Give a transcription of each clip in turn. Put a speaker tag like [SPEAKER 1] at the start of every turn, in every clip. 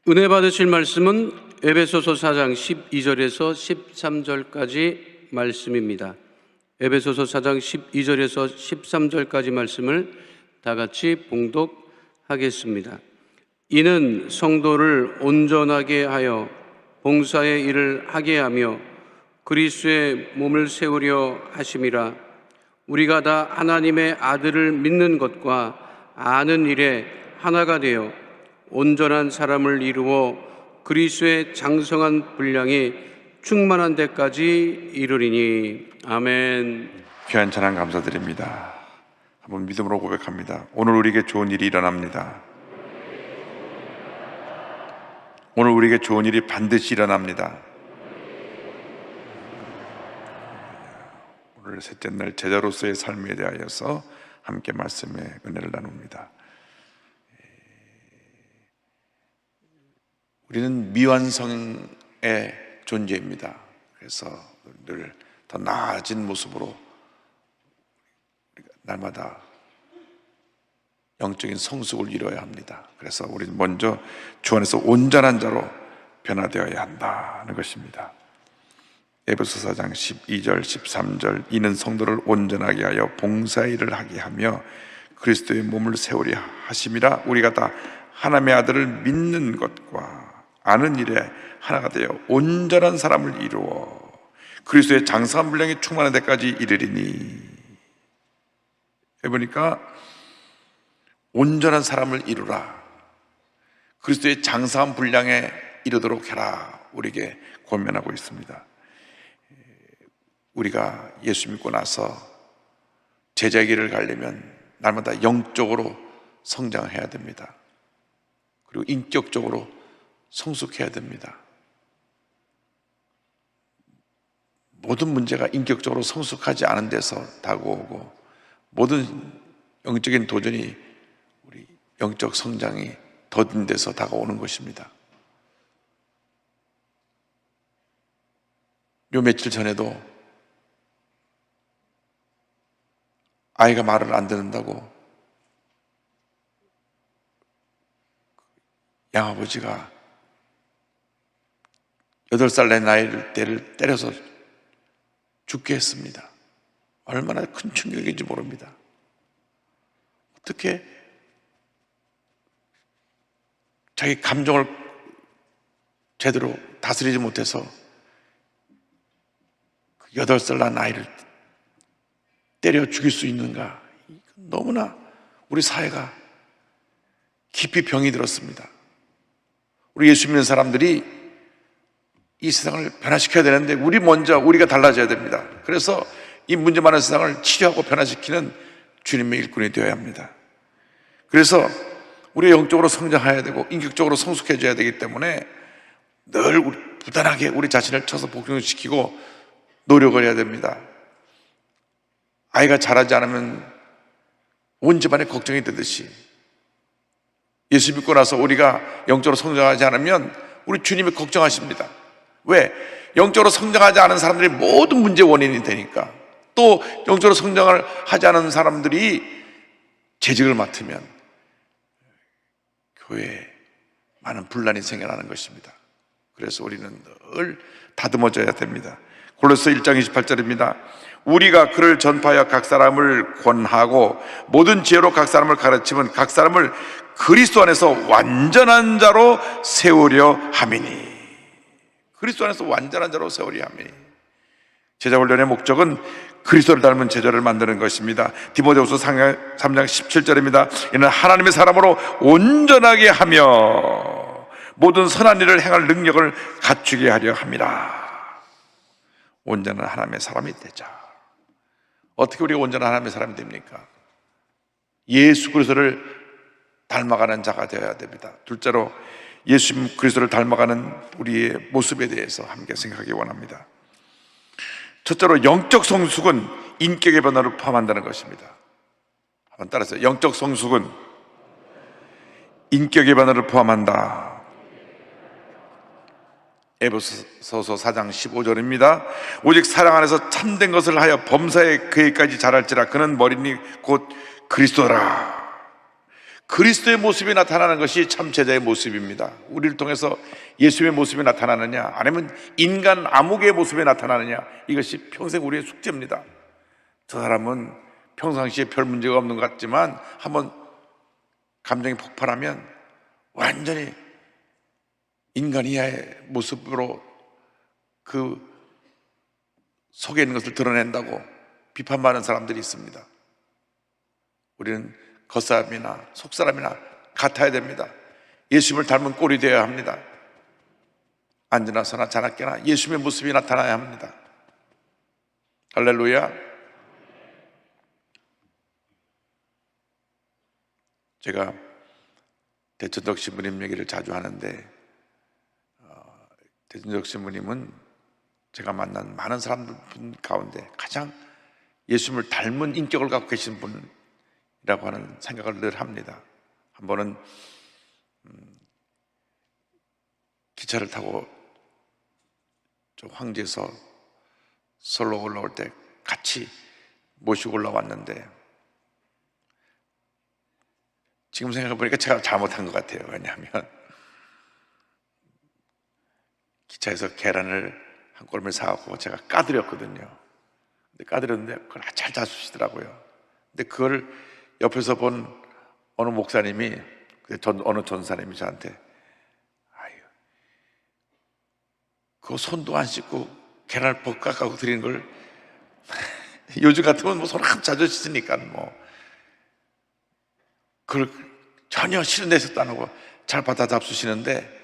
[SPEAKER 1] 은혜 받으실 말씀은 에베소서 4장 12절에서 13절까지 말씀입니다. 에베소서 4장 12절에서 13절까지 말씀을 다 같이 봉독하겠습니다. 이는 성도를 온전하게 하여 봉사의 일을 하게 하며 그리스도의 몸을 세우려 하심이라. 우리가 다 하나님의 아들을 믿는 것과 아는 일에 하나가 되어 온전한 사람을 이루어 그리스도의 장성한 분량이 충만한 데까지 이르리니. 아멘.
[SPEAKER 2] 귀한 찬양 감사드립니다. 한번 믿음으로 고백합니다. 오늘 우리에게 좋은 일이 일어납니다. 오늘 우리에게 좋은 일이 반드시 일어납니다. 오늘 셋째 날 제자로서의 삶에 대하여서 함께 말씀의 은혜를 나눕니다. 우리는 미완성의 존재입니다. 그래서 늘 더 나아진 모습으로 날마다 영적인 성숙을 이루어야 합니다. 그래서 우리는 먼저 주 안에서 온전한 자로 변화되어야 한다는 것입니다. 에베소 4장 12절 13절 이는 성도를 온전하게 하여 봉사의 일을 하게 하며 그리스도의 몸을 세우려 하심이라. 우리가 다 하나님의 아들을 믿는 것과 아는 일에 하나가 되어 온전한 사람을 이루어 그리스도의 장성한 분량이 충만한 데까지 이르리니. 해보니까 온전한 사람을 이루라, 그리스도의 장성한 분량에 이르도록 해라, 우리에게 권면하고 있습니다. 우리가 예수 믿고 나서 제자의 길을 가려면 날마다 영적으로 성장해야 됩니다. 그리고 인격적으로 성숙해야 됩니다. 모든 문제가 인격적으로 성숙하지 않은 데서 다가오고 모든 영적인 도전이 우리 영적 성장이 더딘 데서 다가오는 것입니다. 요 며칠 전에도 아이가 말을 안 듣는다고 양아버지가 8살 된 아이를 때려서 죽게 했습니다. 얼마나 큰 충격인지 모릅니다. 어떻게 자기 감정을 제대로 다스리지 못해서 8살 난 아이를 때려 죽일 수 있는가? 너무나 우리 사회가 깊이 병이 들었습니다. 우리 예수 믿는 사람들이 이 세상을 변화시켜야 되는데 우리가 달라져야 됩니다. 그래서 이 문제 많은 세상을 치료하고 변화시키는 주님의 일꾼이 되어야 합니다. 그래서 우리가 영적으로 성장해야 되고 인격적으로 성숙해져야 되기 때문에 늘 부단하게 우리 자신을 쳐서 복종시키고 노력을 해야 됩니다. 아이가 자라지 않으면 온 집안에 걱정이 되듯이 예수 믿고 나서 우리가 영적으로 성장하지 않으면 우리 주님이 걱정하십니다. 왜? 영적으로 성장하지 않은 사람들이 모든 문제의 원인이 되니까. 또 영적으로 성장을 하지 않은 사람들이 재직을 맡으면 교회에 많은 분란이 생겨나는 것입니다. 그래서 우리는 늘 다듬어져야 됩니다. 골로새 1장 28절입니다. 우리가 그를 전파하여 각 사람을 권하고 모든 지혜로 각 사람을 가르치면 각 사람을 그리스도 안에서 완전한 자로 세우려 함이니. 그리스도 안에서 완전한 자로 세우려 함이니. 제자 훈련의 목적은 그리스도를 닮은 제자를 만드는 것입니다. 디모데후서 3장 17절입니다. 이는 하나님의 사람으로 온전하게 하며 모든 선한 일을 행할 능력을 갖추게 하려 함이라. 온전한 하나님의 사람이 되자. 어떻게 우리가 온전한 하나님의 사람이 됩니까? 예수 그리스도를 닮아가는 자가 되어야 됩니다. 둘째로 예수 그리스도를 닮아가는 우리의 모습에 대해서 함께 생각하기 원합니다. 첫째로 영적 성숙은 인격의 변화를 포함한다는 것입니다. 한번 따라서 영적 성숙은 인격의 변화를 포함한다. 에베소서 4장 15절입니다. 오직 사랑 안에서 참된 것을 하여 범사의 그에까지 자랄지라. 그는 머리니 곧 그리스도라. 그리스도의 모습이 나타나는 것이 참 제자의 모습입니다. 우리를 통해서 예수의 모습이 나타나느냐, 아니면 인간 암흑의 모습이 나타나느냐, 이것이 평생 우리의 숙제입니다. 저 사람은 평상시에 별 문제가 없는 것 같지만 한번 감정이 폭발하면 완전히 인간 이하의 모습으로 그 속에 있는 것을 드러낸다고 비판받는 사람들이 있습니다. 우리는 겉사람이나 속사람이나 같아야 됩니다. 예수님을 닮은 꼴이 되어야 합니다. 앉으나 서나 자나깨나 예수님의 모습이 나타나야 합니다. 할렐루야. 제가 대천덕 신부님 얘기를 자주 하는데, 대천덕 신부님은 제가 만난 많은 사람들 가운데 가장 예수님을 닮은 인격을 갖고 계신 분이라고 하는 생각을 늘 합니다. 한 번은 기차를 타고 저 황제에서 서울로 올라올 때 같이 모시고 올라왔는데, 지금 생각해보니까 제가 잘못한 것 같아요. 왜냐하면 기차에서 계란을 한 꼬름을 사갖고 제가 까드렸거든요. 근데 까드렸는데 그걸 잘 잡수시더라고요. 근데 그걸 옆에서 본 어느 목사님이, 어느 전사님이 저한테, 아유, 그거 손도 안 씻고 계란을 볶아 갖고 드리는 걸 요즘 같으면 뭐 손 한 자주 씻으니까 뭐 그걸 전혀 싫은 데서도 안 하고 잘 받아 잡수시는데,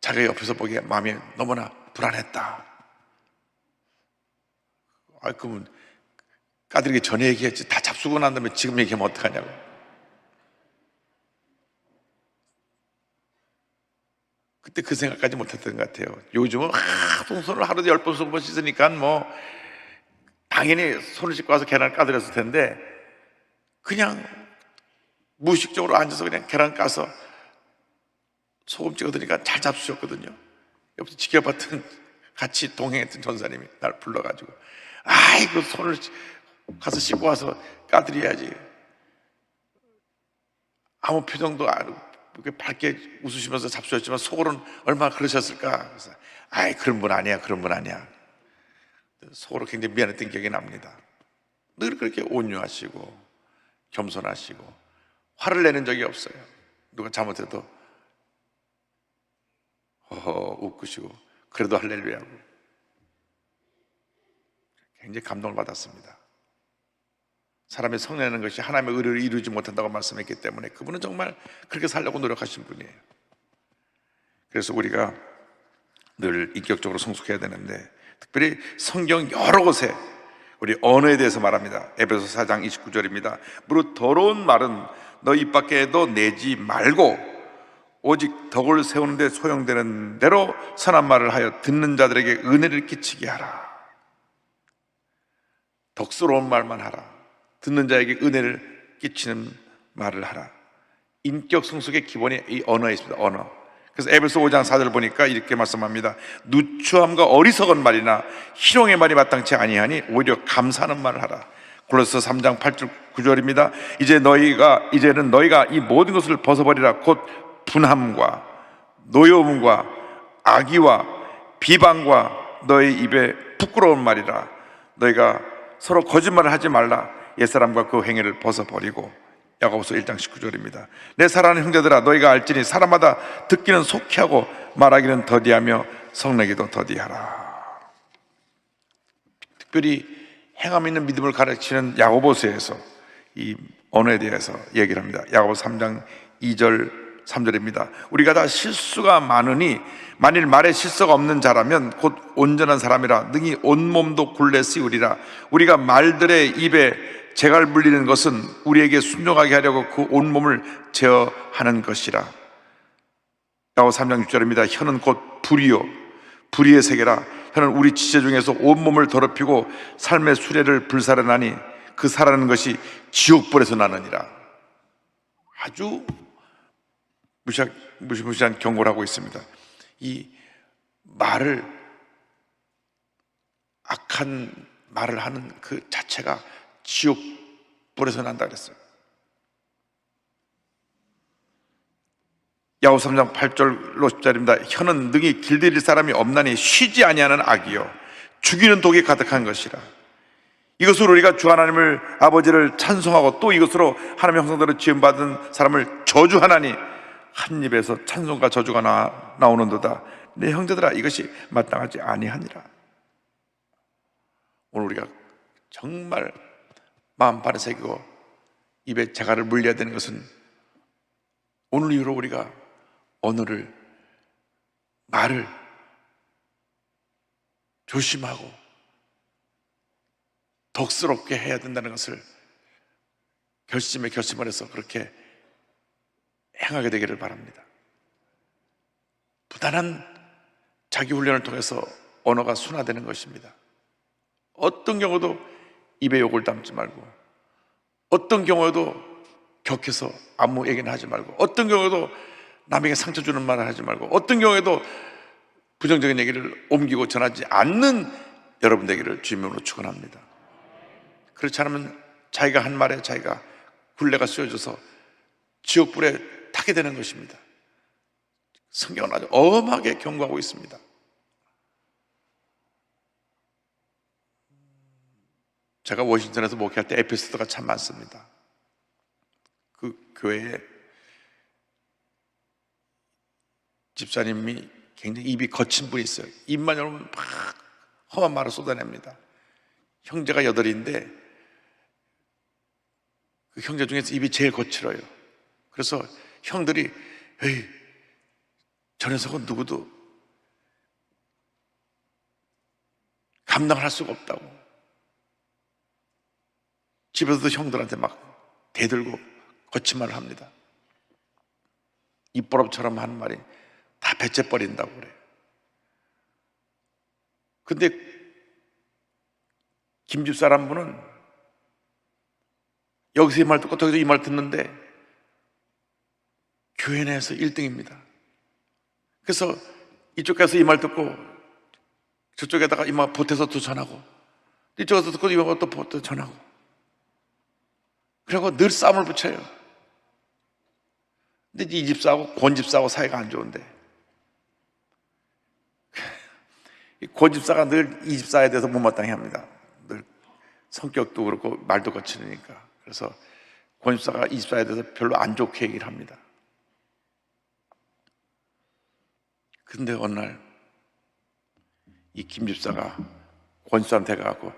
[SPEAKER 2] 자기가 옆에서 보기에 마음이 너무나 불안했다. 그러면 까드리기 전에 얘기했지, 다 잡수고 난 다음에 지금 얘기하면 어떡하냐고. 그때 그 생각까지 못했던 것 같아요. 요즘은 손을 하루에 10번, 20번 씻으니까 뭐 당연히 손을 씻고 와서 계란을 까드렸을 텐데, 그냥 무의식적으로 앉아서 그냥 계란 까서 소금 찍어드리니까 잘 잡수셨거든요. 옆에서 지켜봤던, 같이 동행했던 전사님이 날 불러가지고, 아이고, 손을 가서 씻고 와서 까드려야지. 아무 표정도 안 하고 밝게 웃으시면서 잡수셨지만 속으로는 얼마나 그러셨을까. 그래서 아이, 그런 분 아니야, 그런 분 아니야. 속으로 굉장히 미안했던 기억이 납니다. 늘 그렇게 온유하시고 겸손하시고 화를 내는 적이 없어요. 누가 잘못해도 허허 웃으시고 그래도 할렐루야고 굉장히 감동을 받았습니다. 사람의 성내는 것이 하나님의 의를 이루지 못한다고 말씀했기 때문에 그분은 정말 그렇게 살려고 노력하신 분이에요. 그래서 우리가 늘 인격적으로 성숙해야 되는데, 특별히 성경 여러 곳에 우리 언어에 대해서 말합니다. 에베소 4장 29절입니다. 무릇 더러운 말은 너 입 밖에도 내지 말고 오직 덕을 세우는 데 소용되는 대로 선한 말을 하여 듣는 자들에게 은혜를 끼치게 하라. 덕스러운 말만 하라. 듣는 자에게 은혜를 끼치는 말을 하라. 인격 성숙의 기본이 이 언어에 있습니다. 언어. 그래서 에베소 5장 4절 보니까 이렇게 말씀합니다. 누추함과 어리석은 말이나 희롱의 말이 마땅치 아니하니 오히려 감사하는 말을 하라. 골로새 3장 8절 9절입니다. 이제는 너희가 이 모든 것을 벗어버리라. 곧 분함과 노여움과 악의와 비방과 너희 입에 부끄러운 말이라. 너희가 서로 거짓말을 하지 말라. 옛사람과 그 행위를 벗어버리고. 야고보서 1장 19절입니다. 내 사랑하는 형제들아, 너희가 알지니 사람마다 듣기는 속히 하고 말하기는 더디하며 성내기도 더디하라. 특별히 행함 있는 믿음을 가르치는 야고보서에서 이 언어에 대해서 얘기를 합니다. 야고보서 3장 2절 3절입니다. 우리가 다 실수가 많으니 만일 말에 실수가 없는 자라면 곧 온전한 사람이라 능히 온몸도 굴레 씌우리라. 우리가 말들의 입에 재갈 물리는 것은 우리에게 순종하게 하려고 그 온몸을 제어하는 것이라. 야고보서 3장 6절입니다. 혀는 곧 불이요 불의의 세계라. 혀는 우리 지체 중에서 온몸을 더럽히고 삶의 수레를 불살라나니 그 살아나는 것이 지옥불에서 나느니라. 아주 무시무시한 경고를 하고 있습니다. 이 말을, 악한 말을 하는 그 자체가 지옥불에서 난다 그랬어요. 야고 3장 8절로 10절입니다. 혀는 능히 길들일 사람이 없나니 쉬지 아니하는 악이요 죽이는 독이 가득한 것이라. 이것으로 우리가 주 하나님을 아버지를 찬송하고 또 이것으로 하나님의 형상대로 지음받은 사람을 저주하나니 한 입에서 찬송과 저주가 나오는도다. 내 형제들아, 이것이 마땅하지 아니하니라. 오늘 우리가 정말 마음판에 새기고 입에 자갈을 물려야 되는 것은 오늘 이후로 우리가 언어를, 말을 조심하고 덕스럽게 해야 된다는 것을 결심을 해서 그렇게 행하게 되기를 바랍니다. 부단한 자기 훈련을 통해서 언어가 순화되는 것입니다. 어떤 경우도 입에 욕을 담지 말고, 어떤 경우에도 격해서 아무 얘기나 하지 말고, 어떤 경우에도 남에게 상처 주는 말을 하지 말고, 어떤 경우에도 부정적인 얘기를 옮기고 전하지 않는 여러분 되기를 주님으로 축원합니다. 그렇지 않으면 자기가 한 말에 자기가 굴레가 씌워져서 지옥불에 타게 되는 것입니다. 성경은 아주 엄하게 경고하고 있습니다. 제가 워싱턴에서 목회할 때 에피소드가 참 많습니다. 그 교회에 집사님이 굉장히 입이 거친 분이 있어요. 입만 열면 막 험한 말을 쏟아냅니다. 형제가 8인데 그 형제 중에서 입이 제일 거칠어요. 그래서 형들이 에이, 저 녀석은 누구도 감당할 수가 없다고 집에서도 형들한테 막 대들고 거친 말을 합니다. 입버릇처럼 하는 말이 다 배째버린다고 그래요. 근데 김집사람 분은 여기서 이 말 듣고 저기서 이 말 듣는데 교회 내에서 1등입니다. 그래서 이쪽 가서 이 말 듣고 저쪽에다가 이 말 보태서 또 전하고, 이쪽에서 듣고 이 말 또 보태서 전하고, 그리고 늘 싸움을 붙여요. 근데 이 집사하고 권 집사하고 사이가 안 좋은데 권 집사가 늘 이 집사에 대해서 못마땅해 합니다. 늘 성격도 그렇고 말도 거칠으니까. 그래서 권 집사가 이 집사에 대해서 별로 안 좋게 얘기를 합니다. 근데 어느 날 이 김 집사가 권 집사한테 가갖고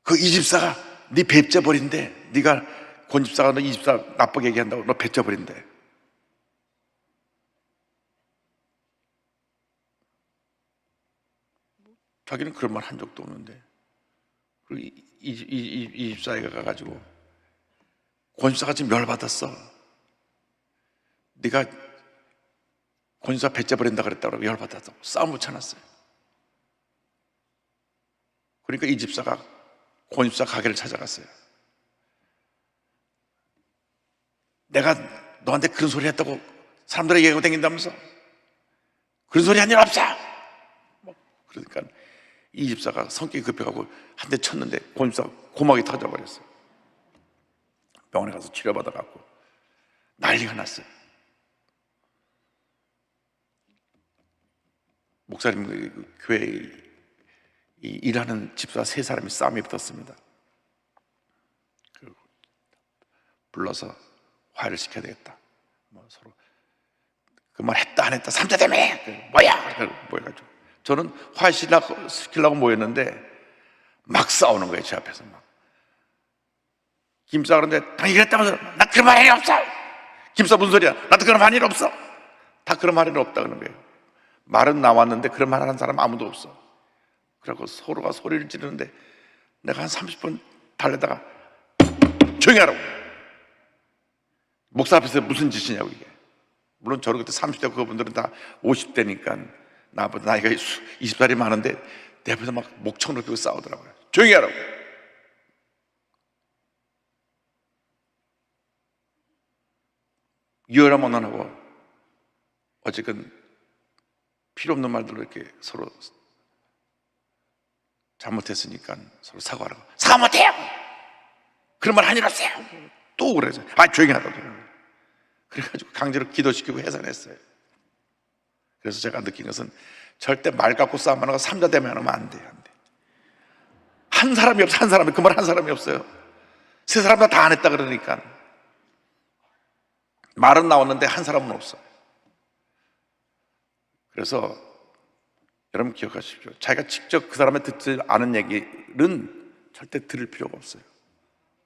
[SPEAKER 2] 그 이 집사가 네 배째버린대. 네가 권 집사가 너 이 집사 나쁘게 얘기한다고 너 배째버린대. 자기는 그런 말 한 적도 없는데, 그리고 이 집사애가 가가지고 권 집사가 지금 열받았어. 네가 권 집사 배째버린다 그랬다고 열받았어. 싸움 붙여놨어요. 그러니까 이 집사가 권 집사 가게를 찾아갔어요. 내가 너한테 그런 소리 했다고 사람들에게 얘기하고 다닌다면서? 그런 소리 한 일 없어! 그러니까 이 집사가 성격이 급해가고 한 대 쳤는데 권 집사가 고막이 터져버렸어요. 병원에 가서 치료받아갖고 난리가 났어요. 목사님 교회에 일하는 집사 3사람이 싸움이 붙었습니다. 불러서 화해를 시켜야 되겠다. 서로 그 말 했다 안 했다 3자 때문에 뭐야 모여가지고 저는 화해시키려고 모였는데 막 싸우는 거예요. 제 앞에서 막. 김사 그런데 당연히 그랬다면서 나 그런 말 할 일 없어. 김사 무슨 소리야? 나도 그런 말 할 일 없어. 다 그런 말 할 일 없다 그러는 거예요. 말은 나왔는데 그런 말 하는 사람 아무도 없어. 그래갖고 서로가 소리를 지르는데 내가 한 30분 달래다가 조용히 하라고. 목사 앞에서 무슨 짓이냐고 이게. 물론 저는 그때 30대 그분들은 다 50대니까 나보다 나이가 20살이 많은데 내 앞에서 막 목청을 들고 싸우더라고요. 조용히 하라고. 유혈화monon하고 어쨌든 필요 없는 말들로 이렇게 서로 잘못했으니까 서로 사과하라고. 사과 못해요. 그런 말 한 일 없어요. 또 그래서 조용히 하라고. 그래가지고 강제로 기도시키고 해산했어요. 그래서 제가 느낀 것은 절대 말 갖고 싸움 안 하고 삼자 대면하면 안 돼요. 안 돼. 한 사람이 없어. 한 사람이, 그 말 한 사람이 없어요. 세 사람 다 안 했다 그러니까. 말은 나왔는데 한 사람은 없어. 그래서 여러분 기억하십시오. 자기가 직접 그 사람의 듣지 않은 얘기는 절대 들을 필요가 없어요.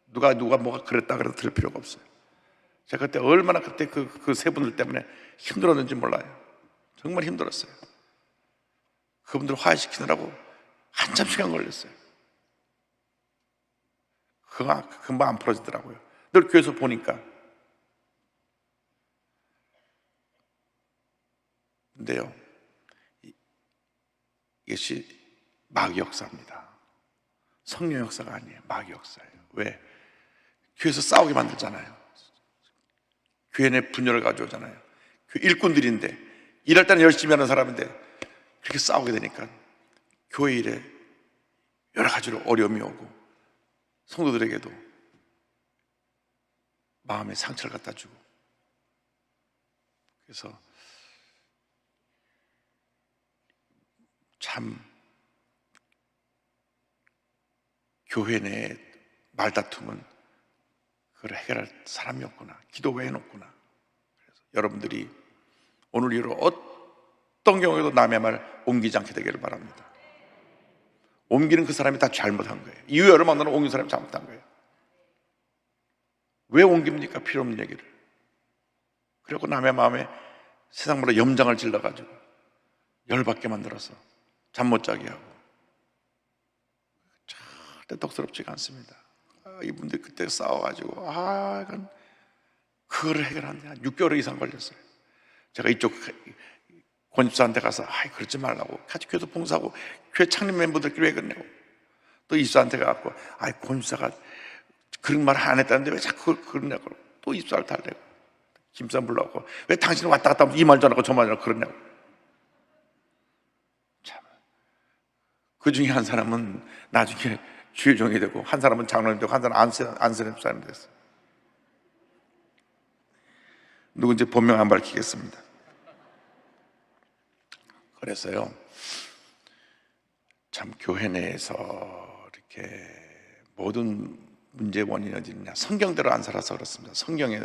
[SPEAKER 2] 누가 뭐가 그랬다 그래도 들을 필요가 없어요. 제가 그때 얼마나 그때 그 세 분들 때문에 힘들었는지 몰라요. 정말 힘들었어요. 그분들 화해시키느라고 한참 시간 걸렸어요. 그거 금방 안 풀어지더라고요. 늘 교회에서 보니까. 근데요, 이것이 마귀 역사입니다. 성령 역사가 아니에요. 마귀 역사예요. 왜? 교회에서 싸우게 만들잖아요. 교회 내 분열을 가져오잖아요. 교회 일꾼들인데, 일할 때는 열심히 하는 사람인데 그렇게 싸우게 되니까 교회 일에 여러 가지로 어려움이 오고 성도들에게도 마음의 상처를 갖다 주고. 그래서 참 교회 내의 말다툼은 그걸 해결할 사람이 없구나. 기도 외에는 없구나. 그래서 여러분들이 오늘 이후로 어떤 경우에도 남의 말 옮기지 않게 되기를 바랍니다. 옮기는 그 사람이 다 잘못한 거예요. 이유를 만나는 옮긴 사람이 잘못한 거예요. 왜 옮깁니까? 필요 없는 얘기를. 그리고 남의 마음에 세상보다 염장을 질러가지고 열받게 만들어서 잠 못 자게 하고. 절대 독스럽지가 않습니다. 이분들이 그때 싸워가지고 이건 그거를 해결하는데 한 6개월 이상 걸렸어요. 제가 이쪽 권집사한테 가서 그러지 말라고, 같이 교회도 봉사하고 교회 창립 멤버들끼리 왜 그러냐고. 또 이수한테 가갖고 권집사가 그런 말을 안 했다는데 왜 자꾸 그러냐고. 또 입사를 달래고 김사 불러갖고 왜 당신은 왔다 갔다 하면서 이 말 전하고 저 말 전하고 그러냐고. 참, 그 중에 한 사람은 나중에 주의종이 되고 한 사람은 장로님 되고 한 사람은 안세렘 사람이 됐어요. 누군지 본명 안 밝히겠습니다. 그래서요, 참 교회 내에서 이렇게 모든 문제의 원인이 어디 있느냐, 성경대로 안 살아서 그렇습니다. 성경에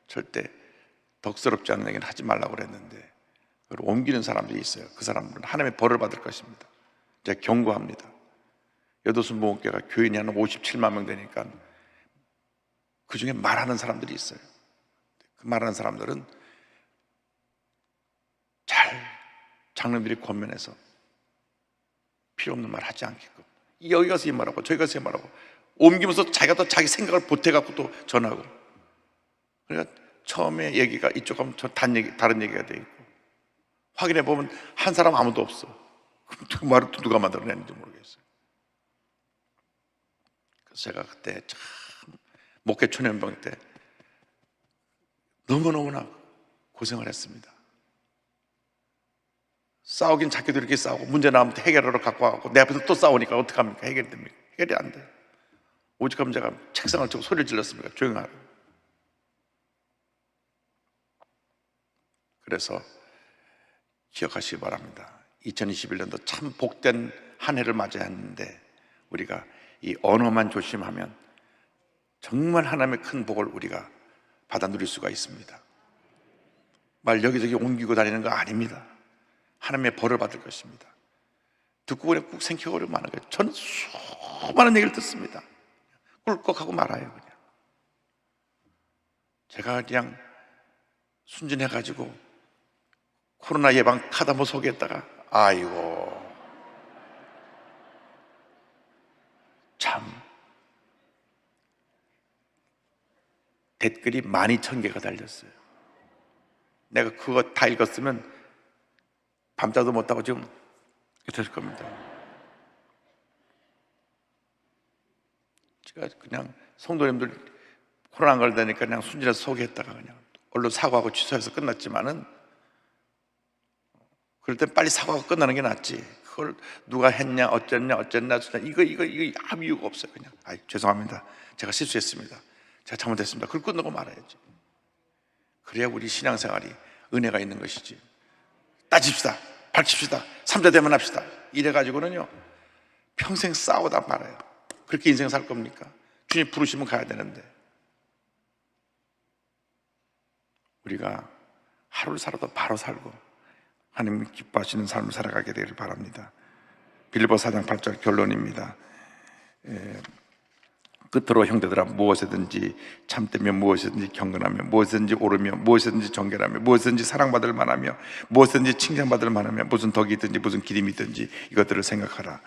[SPEAKER 2] 절대 덕스럽지 않은 얘기는 하지 말라고 그랬는데 그걸 옮기는 사람들이 있어요. 그 사람들은 하나님의 벌을 받을 것입니다. 제가 경고합니다. 여도순 모험교회가 교인이 한 57만 명 되니까 그 중에 말하는 사람들이 있어요. 그 말하는 사람들은 잘 장로님들이 권면해서 필요 없는 말 하지 않게끔, 여기 가서 이 말하고 저기 가서 이 말하고 옮기면서 자기가 또 자기 생각을 보태갖고 또 전하고. 그러니까 처음에 얘기가 이쪽 하면 다른 얘기가 돼 있고, 확인해 보면 한 사람 아무도 없어. 그럼 그 말을 또 누가 만들어냈는지 모르겠어요. 그래서 제가 그때 참 목회 초년병 때 너무너무나 고생을 했습니다. 싸우긴 자기도 이렇게 싸우고 문제 나오면 해결하러 갖고 와갖고 내 앞에서 또 싸우니까 어떡합니까? 해결이 됩니까? 해결이 안 돼요. 오직하면 제가 책상을 치고 소리를 질렀습니다. 조용하라고. 그래서 기억하시기 바랍니다. 2021년도 참 복된 한 해를 맞이했는데 우리가 이 언어만 조심하면 정말 하나님의 큰 복을 우리가 받아 누릴 수가 있습니다. 말 여기저기 옮기고 다니는 거 아닙니다. 하나님의 벌을 받을 것입니다. 듣고 그냥 꾹 생겨버리고 마는 거예요. 저는 수많은 얘기를 듣습니다. 꿀꺽하고 말아요. 그냥 제가 그냥 순진해가지고 코로나 예방 카드 한번 소개했다가 아이고 참 댓글이 12,000개가 달렸어요. 내가 그거 다 읽었으면 밤자도 못하고 지금 이렇게 될 겁니다. 제가 그냥 성도님들 코로나 안 걸리니까 그냥 순진해서 소개했다가 그냥 얼른 사과하고 취소해서 끝났지만은, 그럴 땐 빨리 사과하고 끝나는 게 낫지. 그걸 누가 했냐 어쨌냐 이거 아무 이유가 없어요. 그냥 죄송합니다. 제가 실수했습니다. 제가 잘못했습니다. 그걸 끝내고 말아야지. 그래야 우리 신앙생활이 은혜가 있는 것이지. 따집시다, 밝힙시다, 삼자 대면합시다 이래가지고는요 평생 싸우다 말아요. 그렇게 인생 살 겁니까? 주님 부르시면 가야 되는데. 우리가 하루를 살아도 바로 살고 하나님 기뻐하시는 삶을 살아가게 되기를 바랍니다. 빌립보 4장 8절 결론입니다. 끝으로 형제들아, 무엇이든지 참되며 무엇이든지 경건하며 무엇이든지 옳으며 무엇이든지 정결하며 무엇이든지 사랑받을 만하며 무엇이든지 칭찬받을 만하며 무슨 덕이 있든지 무슨 기림이 있든지 이것들을 생각하라.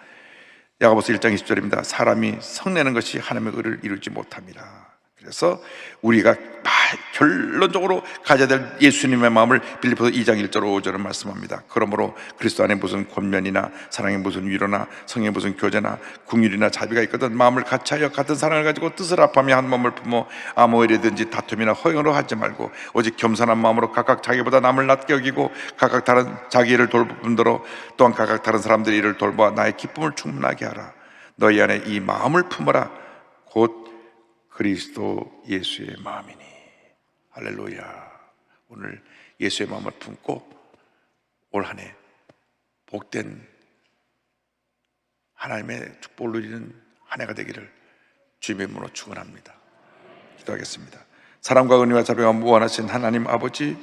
[SPEAKER 2] 야고보서 1장 20절입니다. 사람이 성내는 것이 하나님의 의를 이루지 못합니다. 그래서 우리가 결론적으로 가져야 될 예수님의 마음을 빌립보서 2장 1절 5절은 말씀합니다. 그러므로 그리스도 안에 무슨 권면이나 사랑에 무슨 위로나 성에 무슨 교제나 긍휼이나 자비가 있거든 마음을 같이하여 같은 사랑을 가지고 뜻을 합하며 한 몸을 품어 아무 일이든지 다툼이나 허영으로 하지 말고 오직 겸손한 마음으로 각각 자기보다 남을 낮게 여기고 각각 다른 자기 일을 돌볼 대로 또한 각각 다른 사람들의 일을 돌보아 나의 기쁨을 충분하게 하라. 너희 안에 이 마음을 품어라. 곧 그리스도 예수의 마음이니. 할렐루야. 오늘 예수의 마음을 품고 올 한 해 복된 하나님의 축복을 누리는 한 해가 되기를 주님의 이름으로 축원합니다. 기도하겠습니다. 사랑과 은혜와 자비가 무한하신 하나님 아버지,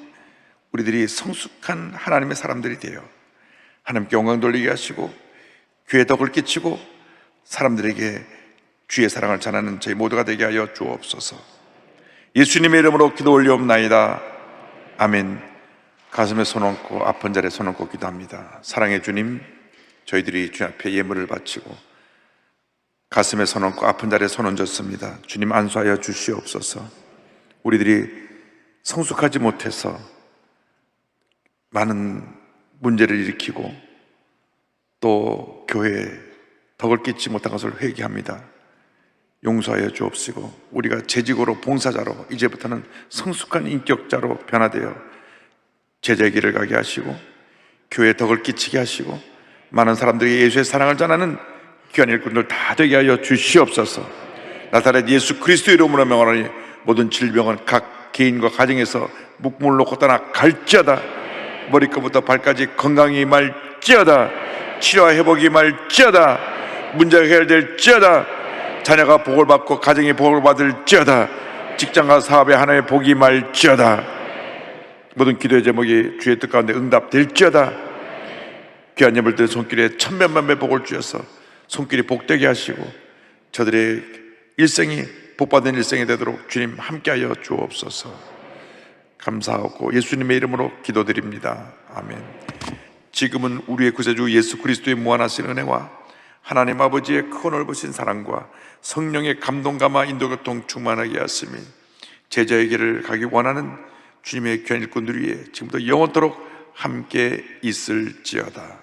[SPEAKER 2] 우리들이 성숙한 하나님의 사람들이 되어 하나님께 영광 돌리게 하시고 교회에 덕을 끼치고 사람들에게 주의 사랑을 전하는 저희 모두가 되게 하여 주옵소서. 예수님의 이름으로 기도 올리옵나이다. 아멘. 가슴에 손 얹고 아픈 자리에 손 얹고 기도합니다. 사랑의 주님, 저희들이 주님 앞에 예물을 바치고 가슴에 손 얹고 아픈 자리에 손 얹었습니다. 주님 안수하여 주시옵소서. 우리들이 성숙하지 못해서 많은 문제를 일으키고 또 교회에 덕을 끼치 못한 것을 회개합니다. 용서하여 주옵시고 우리가 재직으로 봉사자로 이제부터는 성숙한 인격자로 변화되어 제자의 길을 가게 하시고 교회에 덕을 끼치게 하시고 많은 사람들에게 예수의 사랑을 전하는 귀한 일꾼들 다 되게 하여 주시옵소서. 나사렛 예수 그리스도 이름으로 명하노니 모든 질병은 각 개인과 가정에서 묵묵을 놓고 떠나 갈지어다. 머리끝부터 발까지 건강이 임할지어다. 치료와 회복이 임할지어다. 문제가 해결될지어다. 자녀가 복을 받고 가정이 복을 받을지어다. 직장과 사업에 하나님의 복이 임할지어다. 모든 기도의 제목이 주의 뜻 가운데 응답될지어다. 귀한 예물들 손길에 천배만배 복을 주셔서 손길이 복되게 하시고 저들의 일생이 복받은 일생이 되도록 주님 함께하여 주옵소서. 감사하고 예수님의 이름으로 기도드립니다. 아멘. 지금은 우리의 구세주 예수 그리스도의 무한하신 은혜와 하나님 아버지의 크고 넓으신 사랑과 성령의 감동감화 인도교통 충만하게 하시며 제자에게를 가기 원하는 주님의 귀한 일꾼들 위해 지금부터 영원토록 함께 있을지어다.